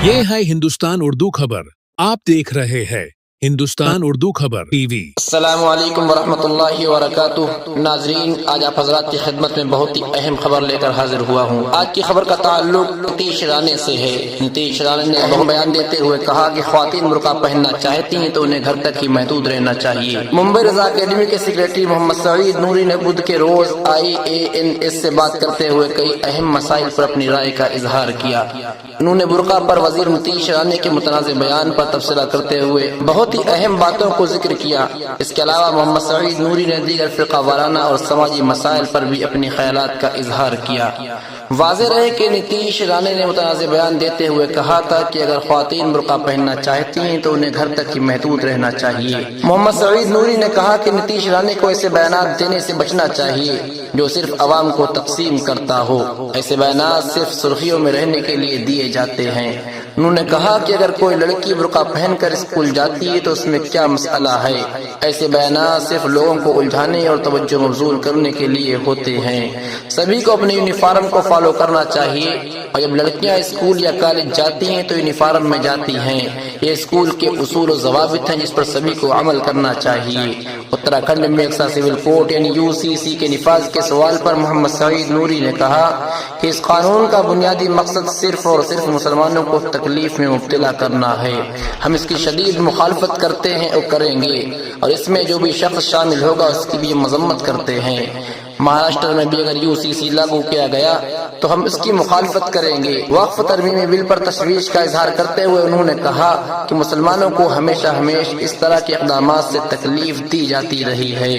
ये है हिंदुस्तान उर्दू खबर। आप देख रहे हैं हिंदुस्तान उर्दू खबर टीवी। अस्सलामु अलैकुम वरहमतुल्लाहि वबरकातुहू। नाजरीन, आज आप हजरात की खिदमत में बहुत ही अहम खबर लेकर हाजिर हुआ हूँ। आज की खबर का ताल्लुक नीतीश राणे से है। नीतीश राणे ने अहम बयान देते हुए कहा कि ख्वातीन बुर्का पहनना चाहती हैं तो उन्हें घर तक ही महदूद रहना चाहिए। मुंबई रजा अकेडमी के सेक्रेटरी मोहम्मद सईद नूरी ने बुध के रोज IANS से बात करते हुए कई अहम मसाइल पर अपनी राय का इजहार किया। उन्होंने बुर्का पर वजीर नीतीश राणे के मुतनाज़ बयान पर तबसरा करते हुए बहुत ही अहम बातों को जिक्र किया। इसके अलावा मोहम्मद सईद नूरी ने दीगर फिरका वाराना और समाजी मसाइल पर भी अपने ख्यालात का इजहार किया। वाज़ेह रहे कि नीतीश राणे ने मुतनाज़ बयान देते हुए कहा था कि अगर ख्वातीन बुर्का पहनना चाहती हैं तो उन्हें घर तक ही महदूद रहना चाहिए। मोहम्मद सईद नूरी ने कहा कि नीतीश राणे को ऐसे बयान देने से बचना चाहिए जो सिर्फ अवाम को तकसीम करता हो। ऐसे बयान सिर्फ सुर्खियों में रहने के लिए दिए जाते हैं। उन्होंने कहा कि अगर कोई लड़की बुर्का पहनकर स्कूल जाती है तो उसमें क्या मसला है। ऐसे बयान सिर्फ लोगों को उलझाने और तवज्जो मबजूल करने के लिए होते हैं। सभी को अपने यूनिफॉर्म को फॉलो करना चाहिए और जब लड़कियां स्कूल या कॉलेज जाती हैं तो यूनिफॉर्म में जाती हैं। ये स्कूल के उसूल और ज़वाबित हैं जिस पर सभी को अमल करना चाहिए। उत्तराखंड में एक्सा सिविल कोर्ट यानी UCC के निफाज के सवाल पर मोहम्मद सईद नूरी ने कहा कि इस कानून का बुनियादी मकसद सिर्फ और सिर्फ मुसलमानों को तकलीफ में मुब्तला करना है। हम इसकी शदीद मुखालफत करते हैं और करेंगे और इसमें जो भी शख्स शामिल होगा उसकी भी मजम्मत करते हैं। महाराष्ट्र में भी अगर UCC लागू किया गया तो हम इसकी मुखालफत करेंगे। वक्फ तरमीमी बिल पर तशवीश का इजहार करते हुए उन्होंने कहा कि मुसलमानों को हमेशा इस तरह के इक़दामात से तकलीफ दी जाती रही है।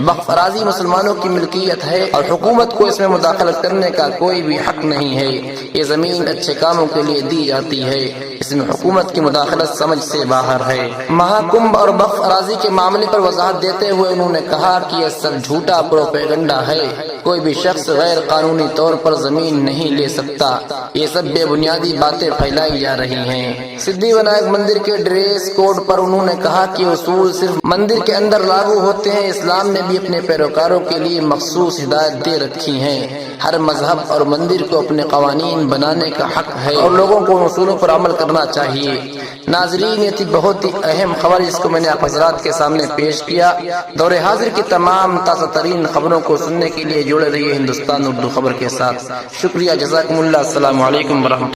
वक्फ अराज़ी मुसलमानों की मिल्कियत है और हुकूमत को इसमें मुदाखलत करने का कोई भी हक नहीं है। ये जमीन अच्छे कामों के लिए दी जाती है, इसमें हुकूमत की मुदाखलत समझ से बाहर है। महाकुंभ और वक्फ अराज़ी के मामले पर वजाहत देते हुए उन्होंने कहा कि यह सब झूठा प्रोपेगेंडा है। कोई भी शख्स गैर कानूनी तौर पर जमीन नहीं ले सकता। ये सब बेबुनियादी बातें फैलाई जा रही हैं। सिद्धि विनायक मंदिर के ड्रेस कोड पर उन्होंने कहा कि उसूल सिर्फ मंदिर के अंदर लागू होते हैं। इस्लाम ने भी अपने पैरोकारों के लिए मखसूस हिदायत दे रखी है। हर मजहब और मंदिर को अपने कवानीन बनाने का हक है और लोगों को उसूलों पर अमल करना चाहिए। नाजरीन, ये थी बहुत ही अहम खबर जिसको मैंने आप हजरात के सामने पेश किया। दौरे हाजिर की तमाम ताज़ा तरीन खबरों को सुनने के लिए जुड़े रहिए हिंदुस्तान उर्दू खबर के साथ। शुक्रिया, जज़ाकुमुल्लाह। अस्सलामु अलैकुम वरहमतुल्लाह।